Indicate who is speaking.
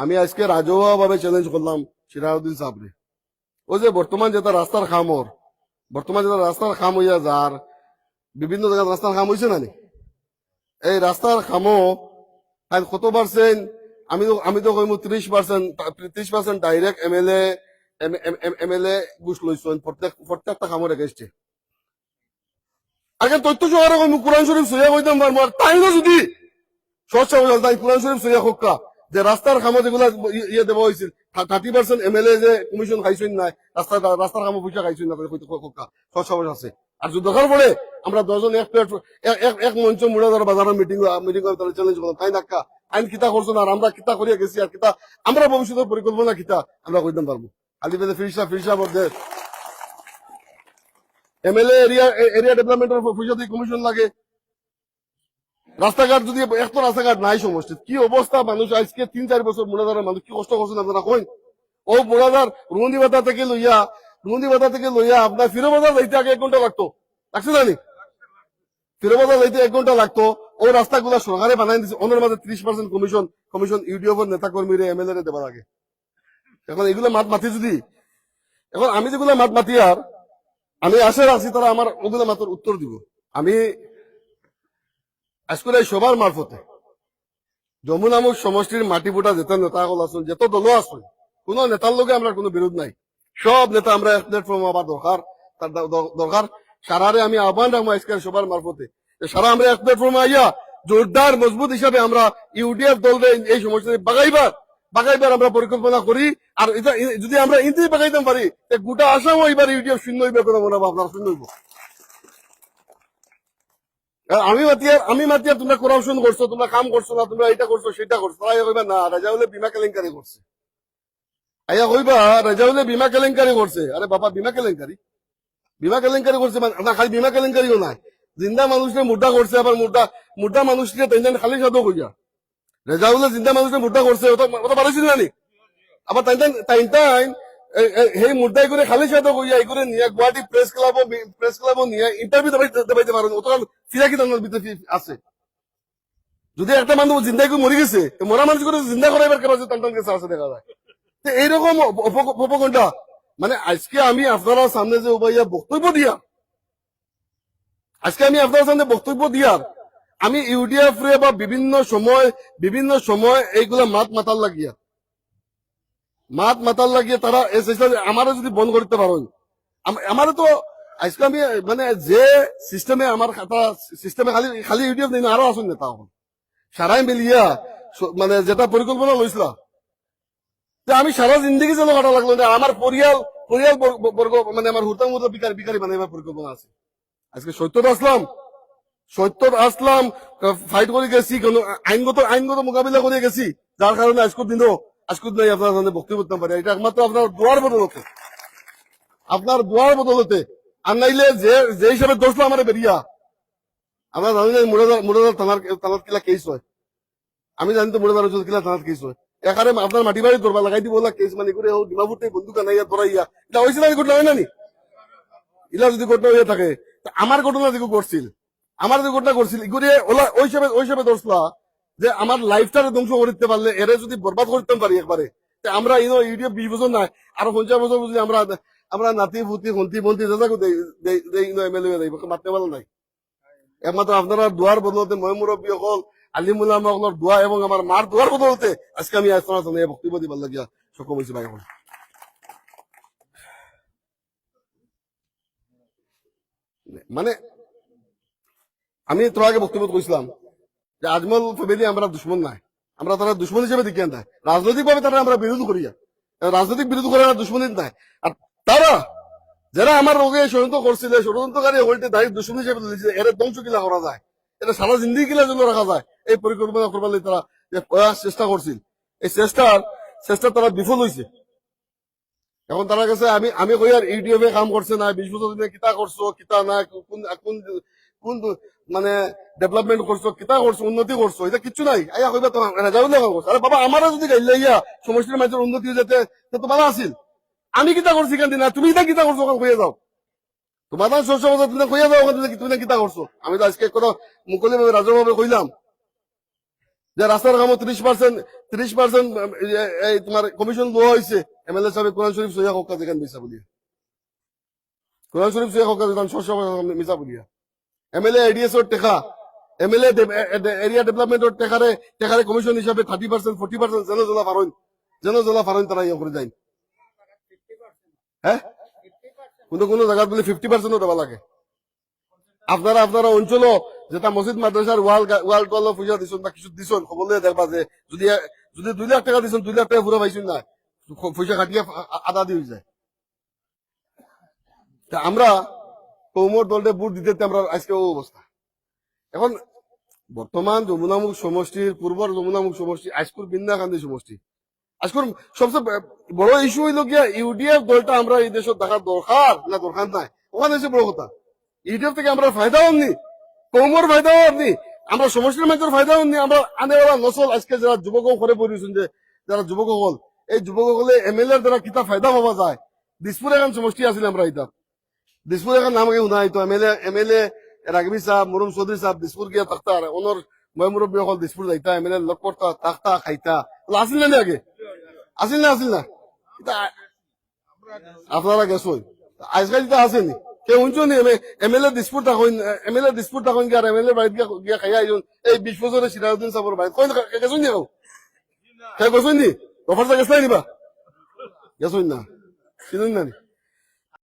Speaker 1: আমি আজকে রাজহুয়া ভাবে চ্যালেঞ্জ করলাম সিরাজউদ্দিন সাহেবরে। ওই যে বর্তমান যেটা রাস্তার খামর, বর্তমান যেটা রাস্তার খাম হইয়া যার বিভিন্ন জায়গায় রাস্তার খাম হয়েছে না নি? এই রাস্তার খামো কত পার্সেন্ট? আমি তো কইমু 30% ডাইরেক্ট এমএলএ ঘুষ লইছেন প্রত্যেকটা খামর এগেস্টে। আগে তথ্য সহকারে কইমু কোরআন শরীফ সইয়া কইতাম পারবো, আর তাই না যদি স্বচ্ছ তাই কোরআন শরীফ সইয়া হোক্কা যে রাস্তার খামো যেগুলা ইয়ে দেওয়া হয়েছিল 30% এমএলএ যে কমিশন খাইছেন নাই, রাস্তার খামো পয়সা খাইছেন না হোক্কা স্বচ্ছ আছে। আর যদি দরকার পড়ে আমরা 10 জন এক মঞ্চ মুড়াদার বাজারের মিটিং চ্যালেঞ্জ করলাম, তাই নাক্কা আইন কিতা করছো না, আর আমরা কিতা করিয়া গেছি, আর কিতা আমরা ভবিষ্যতের পরিকল্পনা কিতা আমরা কইতাম পারবো। খালি বেদে ফিরসা মধ্যে এমএলএ এরিয়া ডেভেলপমেন্টের পয়সা দিয়ে কমিশন লাগে। রাস্তাঘাট যদি একটা রাস্তাঘাট নাই সমষ্টি কি অবস্থা, মানুষ আজকে 3-4 বছর মুড়াদারের মানুষ কি কষ্ট করছেন আপনারা কইন। ও মুড়াদার রুন্দি বাতা থেকে লইয়া আপনার ফিরোবাজার যাইতে আগে 1 ঘন্টা লাগতো, লাগছে জানি ফিরোবাজার যাইতে 1 ঘন্টা লাগতো। ওই রাস্তাগুলো সরকারে বানাই দিচ্ছে, ওনার মাঝে 30% কমিশন ইউডিএফের নেতা কর্মীরা এমএলএ রে দেবার আগে। এখন এগুলো মাতি যদি এখন আমি যেগুলো মাতি আর আমি আশা রাখছি তারা আমার ওগুলো মাত্র উত্তর দিব। আমি আজকে সবার মারফতে যমুনামুখ সমষ্টির মাটি ফুটা যেত নেতা হল আসুন, যত দল আসুন, কোন নেতার লোকে আমরা কোনো বিরোধ নাই। সব নেতা আমরা এক প্ল্যাটফর্ম আবার দরকার সারারে আমি আহ্বান রাখবো আজকে সবার মারফতে সারা আমরা এক প্ল্যাটফর্মে আইয়া জোরদার মজবুত হিসাবে আমরা ইউডিএফ দলরে এই সমস্যা বাগাইবার আমরা পরিকল্পনা করি। আর এটা যদি আমরা ইন্দি বাগাইতে পারি গোটা আসামও এবার ইউডিএফ শূন্য হইবে, কোনো মনে আপনারা শূন্য হইব। আমি মাতিয়ার তোমরা করাপশন করছো, তোমরা কাম করছো না, তোমরা এটা করছো সেটা করছো, তারা কইবা না রাজাউলে বিমা কেলেঙ্কারি করছে। আইয়া কইবা রাজাউলে বিমা কেলেঙ্কারি করছে। আরে বাবা বিমা কেলেঙ্কারি করছে না, খালি বিমা কেলেঙ্কারিও নাই, জিন্দা মানুষকে মুদ্রা করছে। আবার মুদ্রা মানুষকে তাই খালি সাধু কইয়া রেজাউলে জিন্দা মানুষকে মুদ্রা করছে, ওটা পারেছিল না নি? আবার তাই সেই মুদ্রাই করে খালি সাধু কইয়া এই করে নিয়ে গুয়াহাটি প্রেস ক্লাবও নিয়ে ইন্টারভিউ দেবাইতে পারেন। ওটা ফিরাকি তার ভিতরে আছে। যদি একটা মানুষ জিন্দাই করে মরে গেছে, মরা মানুষ করে জিন্দা করাইবার কেপাসিটি তার কাছে আছে দেখা যায়। এইরকম উপকণ্ঠা মানে আজকে আমি আপনারা সামনে যে উপাইয়া বক্তব্য দিয়ার আমি ইউডিএফ রে বা বিভিন্ন সময় এইগুলা মাতাল লাগিয়া তারা আমারও যদি বন্ধ করতে পারো, আমারও তো আজকে আমি মানে যে সিস্টেমে আমার সিস্টেমে খালি ইউডিএফ নেই, আরো আসুন নেতা এখন সারাই মিলিয়া মানে যেটা পরিকল্পনা লইছিল আমি সারা জিন্দগি যেন কাটা লাগলো না। আমার পরিয়াল বর্গ মানে আমার হুতাম বিকারি বানাইবার পরিকল্পনা আছে। আজকে সত্যত আসলাম ফাইট করে গেছি, আইনগত মোকাবিলা করে গেছি, যার কারণে আজকের নাই আপনার সামনে বক্তব্য করতে পারি। এটা একমাত্র আপনার দোয়ার বদলতে আর নাইলে যে হিসাবে দোষলো আমার বেরিয়া আমরা জানি মুরাদার থানার কিলা কেস হয়। আমি জানি তো মুরাদার কিলা থানার কেস হয়। এখানে আপনার মাটি বাড়ি দরবার লাগাই দিব কেস মানে করে ডিমাপুরতে বন্দুক আনাইয়া ধরাইয়া এটা হয়েছে না, ঘটনা হয় না নি? ইলা যদি ঘটনা হয়ে থাকে আমার ঘটনা যে করছিল ওই হিসাবে দোষলা যে আমার লাইফটারে ধ্বংস করতে পারলে এরে যদি বরবাদ করতে পারি একবারে আমরা ইউটিউব 20 বছর নাই আরো 50 বছর যদি আমরা নাতি ফুতি হন্তি বন্তি এমএলএ মারতে পারো নাই। একমাত্র আপনারা দোয়ার বদলতে ময়মুরব্বী সকল আলিমুল্লাহর দোয়া এবং আমার মার দোয়ার বদলতে আজকে আমি বক্তব্য দিবার লাগিয়া সক্ষম হয়েছি ভাই। এখন মানে আমি তোর আগে বক্তব্য কইছিলাম যে আজমল ফ্যামিলি আমরা দুশ্মন নাই, আমরা তারা দুশ্মন হিসেবে দেখি না, রাজনৈতিক ভাবে তারা আমরা বিরোধ করিয়া রাজনৈতিক বিরোধ করে দুশ্মনী নাই। আর তারা যারা আমার রোগে ষড়যন্ত্র করছিল, ষড়যন্ত্রকারী হইতে দায়িত্ব দুশ্মন হিসেবে দিয়েছিল, এর ধ্বংস কিলা করা যায়, এটা সারা জিন্দিগি কিলা জন্য রাখা যায়, এই পরিকল্পনা করবার তারা যে প্রয়াস চেষ্টা করছিল, এই চেষ্টা তারা বিফল হয়েছে। এখন তারা কাছে আমি কই আর ইউটিউবে কাম করছে না, 20 বছর দিনে কিতা করছো কিতা না, কোন মানে ডেভেলপমেন্ট করছো কিতা করছো উন্নতি করছো, এটা কিচ্ছু নাই। আইয়া কইবা তোমার রেজাউল করছো। আরে বাবা আমারও যদি গাইলে ইয়া সমষ্টির মানুষের উন্নতি হয়ে যেতে তো ভালো আছিল। আমি কিতা করছি কেন না, তুমি কিতা করছো ওখানে কইয়া যাও, তোমার শস্য তুমি কইয়া যাও ওখানে তুমি কিতা করছো। আমি তো আজকে কোনো মুকলি ভাবে রাজভাবে কইলাম যে রাস্তার কামও 30% এই তোমার কমিশন দেওয়া হয়েছে এমএলএ সাহেব কোরআন শরীফ সহিয়া হকা যেখানে মিশা বলিয়া কোরআন শরীফ সহিয়া হকা যেখানে মিশা বলিয়া এমএলএ এডিএস ওর টেকা এমএলএ এরিয়া ডেভেলপমেন্টের টেকারে কমিশন হিসাবে 30% 40% যেন জেলা ফারইন তারা ইয়ে করে যায় হ্যাঁ কোনো জায়গা বলে 50% দেওয়া লাগে আপনারা অঞ্চল যেটা মসজিদ মাদ্রাসার ওয়াল টল পয়সা দিছেন বা কিছু দিছেন খবর দেখবা যে যদি যদি 2 লাখ টাকা দিছেন 2 লাখ টাকা পুরো পাইছেন না পয়সা কাটিয়ে আদা দিয়ে যায় তা আমরা কৌমর দলটা ভোট দিতে আমরা আজকে ও অবস্থা এখন বর্তমান যমুনামুখ সমষ্টির পূর্বর যমুনামুখ সমষ্টি আজকুর বিন্দাকান্দি সমষ্টি আজকুর সবচেয়ে বড় ইস্যু হইল গিয়া ইউডিএফ দলটা আমরা এই দেশত দেখার দরকার না দরকার নাই ওখানে এসে বড় কথা ইউডিএফ থেকে আমরা ফায়দাও হননি কৌমর ফায়দাও হননি আমরা সমষ্টির মানুষের ফায়দাও হননি আমরা আনেওয়ালা নসল আজকে যারা যুবক করে পড়িয়েছেন যে যারা যুবক হল এই যুবক হলে এমএলএ দ্বারা কিতা ফায়দা হওয়া যায় দিসপুর এখন সমষ্টি আছিল আমরা এটা দিসপুর এখন নাম শুনা হইতো এমএলএ রাগবি সাহেব মুরুম চৌধুরী সাহেব দিসপুর গিয়া তাক্তা ওনর মই মুরব্বী হল দিসপুর যাইতা এমএলএ লগ করতা তাক্তা খাইতা আসিল না আগে আসিল না আপনারা গেছেন আজকাল যেটা আসেনি কেউ শুনছো নি এমএলএ দিসপুর থাকুন গিয়ে আর এমএলএ বাড়িতে গিয়া খাইয়া আইজন এই 20 বছরের সিরাজউদ্দিন সাহেবের বাড়ি গেছেন নি কেউ গেছেন নি অফারটা গেছে নিবা গেছেন না চিনুন না